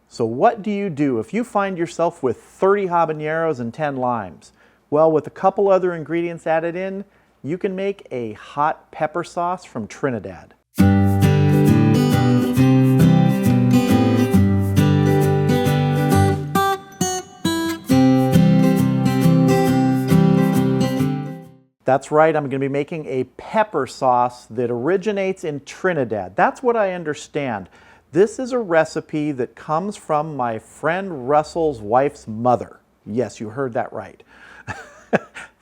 So what do you do if you find yourself with 30 habaneros and 10 limes? Well, with a couple other ingredients added in, you can make a hot pepper sauce from Trinidad. That's right, I'm going to be making a pepper sauce that originates in Trinidad. That's what I understand. This is a recipe that comes from my friend Russell's wife's mother. Yes, you heard that right.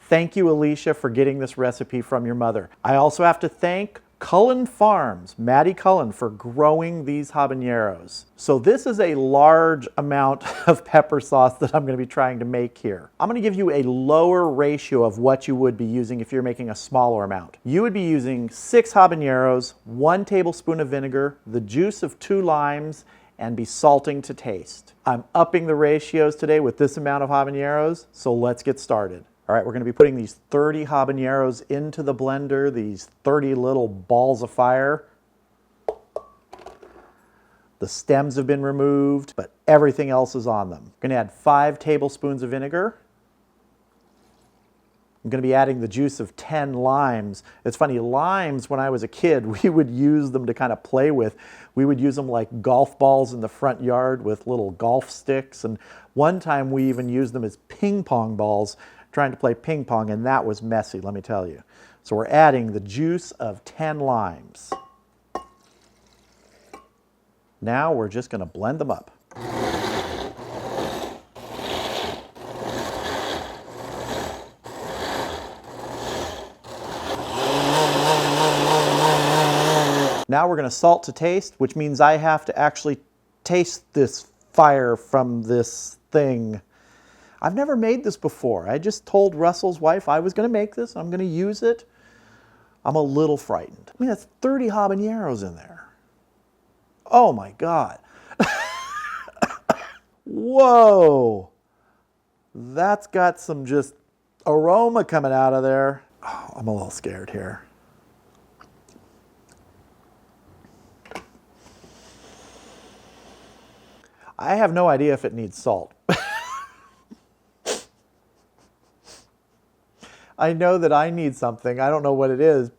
Thank you, Alicia, for getting this recipe from your mother. I also have to thank Cullen Farms, Maddie Cullen, for growing these habaneros. So this is a large amount of pepper sauce that I'm going to be trying to make here. I'm going to give you a lower ratio of what you would be using if you're making a smaller amount. You would be using 6 habaneros, 1 tablespoon of vinegar, the juice of 2 limes, and be salting to taste. I'm upping the ratios today with this amount of habaneros, so let's get started. All right, we're going to be putting these 30 habaneros into the blender, these 30 little balls of fire. The stems have been removed, but everything else is on them. I'm going to add 5 tablespoons of vinegar. I'm going to be adding the juice of 10 limes. It's funny, limes, when I was a kid, we would use them to kind of play with. We would use them like golf balls in the front yard with little golf sticks. And one time we even used them as ping pong balls, trying to play ping pong, and that was messy, let me tell you. So we're adding the juice of 10 limes. Now we're just going to blend them up. Now we're going to salt to taste, which means I have to actually taste this fire from this thing. I've never made this before. I just told Russell's wife I was going to make this. I'm going to use it. I'm a little frightened. I mean, that's 30 habaneros in there. Oh my God. Whoa. That's got some just aroma coming out of there. Oh, I'm a little scared here. I have no idea if it needs salt. I know that I need something. I don't know what it is.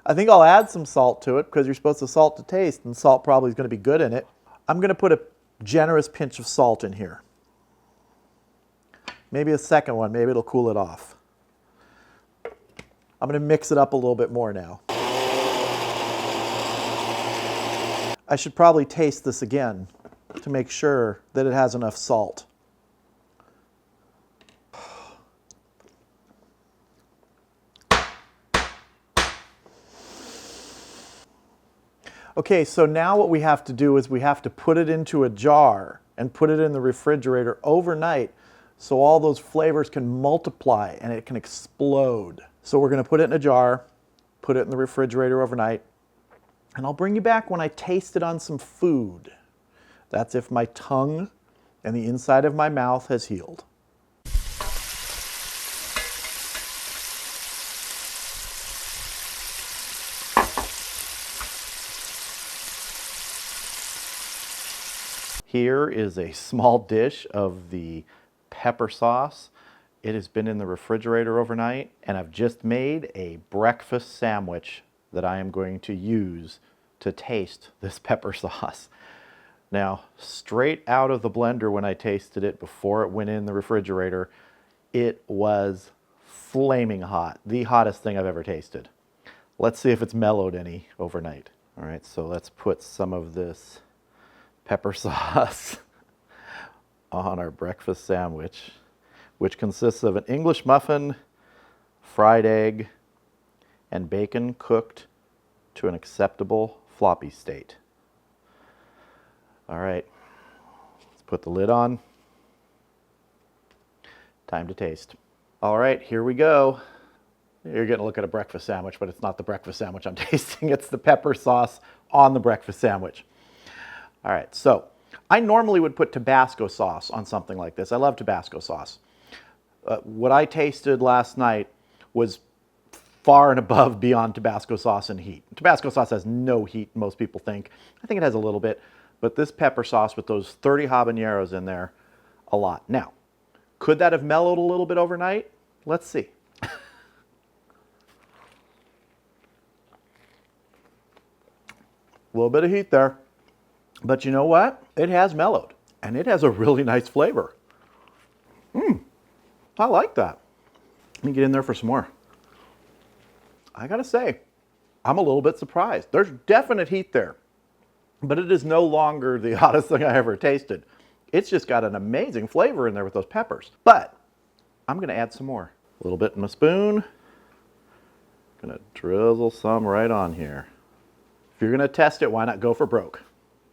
I think I'll add some salt to it because you're supposed to salt to taste, and salt probably is going to be good in it. I'm going to put a generous pinch of salt in here. Maybe a second one. Maybe it'll cool it off. I'm going to mix it up a little bit more now. I should probably taste this again to make sure that it has enough salt. Okay, so now what we have to do is we have to put it into a jar and put it in the refrigerator overnight so all those flavors can multiply and it can explode. So we're going to put it in a jar, put it in the refrigerator overnight, and I'll bring you back when I taste it on some food. That's if my tongue and the inside of my mouth has healed. Here is a small dish of the pepper sauce. It has been in the refrigerator overnight, and I've just made a breakfast sandwich that I am going to use to taste this pepper sauce. Now, straight out of the blender when I tasted it before it went in the refrigerator, it was flaming hot. The hottest thing I've ever tasted. Let's see if it's mellowed any overnight. All right, so let's put some of this pepper sauce on our breakfast sandwich, which consists of an English muffin, fried egg, and bacon cooked to an acceptable floppy state. All right, let's put the lid on. Time to taste. All right, here we go. You're getting a look at a breakfast sandwich, but it's not the breakfast sandwich I'm tasting. It's the pepper sauce on the breakfast sandwich. All right, so I normally would put Tabasco sauce on something like this. I love Tabasco sauce. What I tasted last night was far and above beyond Tabasco sauce in heat. Tabasco sauce has no heat, most people think. I think it has a little bit, but this pepper sauce with those 30 habaneros in there, a lot. Now, could that have mellowed a little bit overnight? Let's see. A little bit of heat there, but you know what? It has mellowed, and it has a really nice flavor. I like that. Let me get in there for some more. I gotta say, I'm a little bit surprised. There's definite heat there, but it is no longer the hottest thing I ever tasted. It's just got an amazing flavor in there with those peppers. But I'm gonna add some more. A little bit in my spoon. Gonna drizzle some right on here. If you're gonna test it, why not go for broke?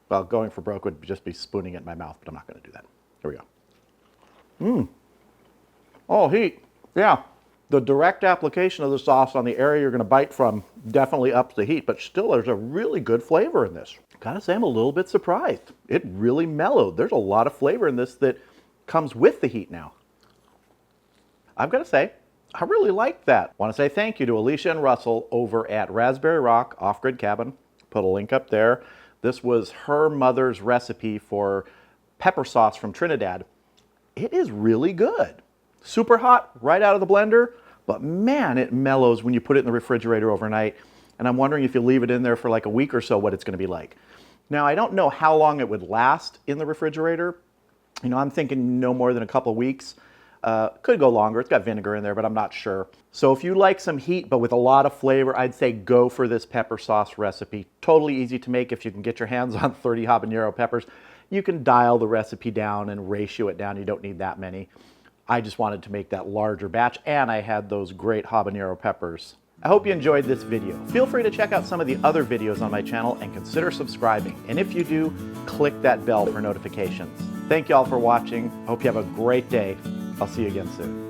Well, going for broke would just be spooning it in my mouth, but I'm not gonna do that. Here we go. Oh, heat. Yeah. The direct application of the sauce on the area you're going to bite from definitely ups the heat, but still there's a really good flavor in this. Gotta say, I'm a little bit surprised. It really mellowed. There's a lot of flavor in this that comes with the heat now. I've got to say, I really like that. Want to say thank you to Alicia and Russell over at Raspberry Rock Off-Grid Cabin. Put a link up there. This was her mother's recipe for pepper sauce from Trinidad. It is really good. Super hot right out of the blender, but man, it mellows when you put it in the refrigerator overnight. And I'm wondering if you leave it in there for like a week or so, what it's going to be like. Now, I don't know how long it would last in the refrigerator. You know, I'm thinking no more than a couple of weeks. Could go longer. It's got vinegar in there, but I'm not sure. So if you like some heat, but with a lot of flavor, I'd say go for this pepper sauce recipe. Totally easy to make if you can get your hands on 30 habanero peppers. You can dial the recipe down and ratio it down. You don't need that many. I just wanted to make that larger batch, and I had those great habanero peppers. I hope you enjoyed this video. Feel free to check out some of the other videos on my channel and consider subscribing. And if you do, click that bell for notifications. Thank you all for watching. I hope you have a great day. I'll see you again soon.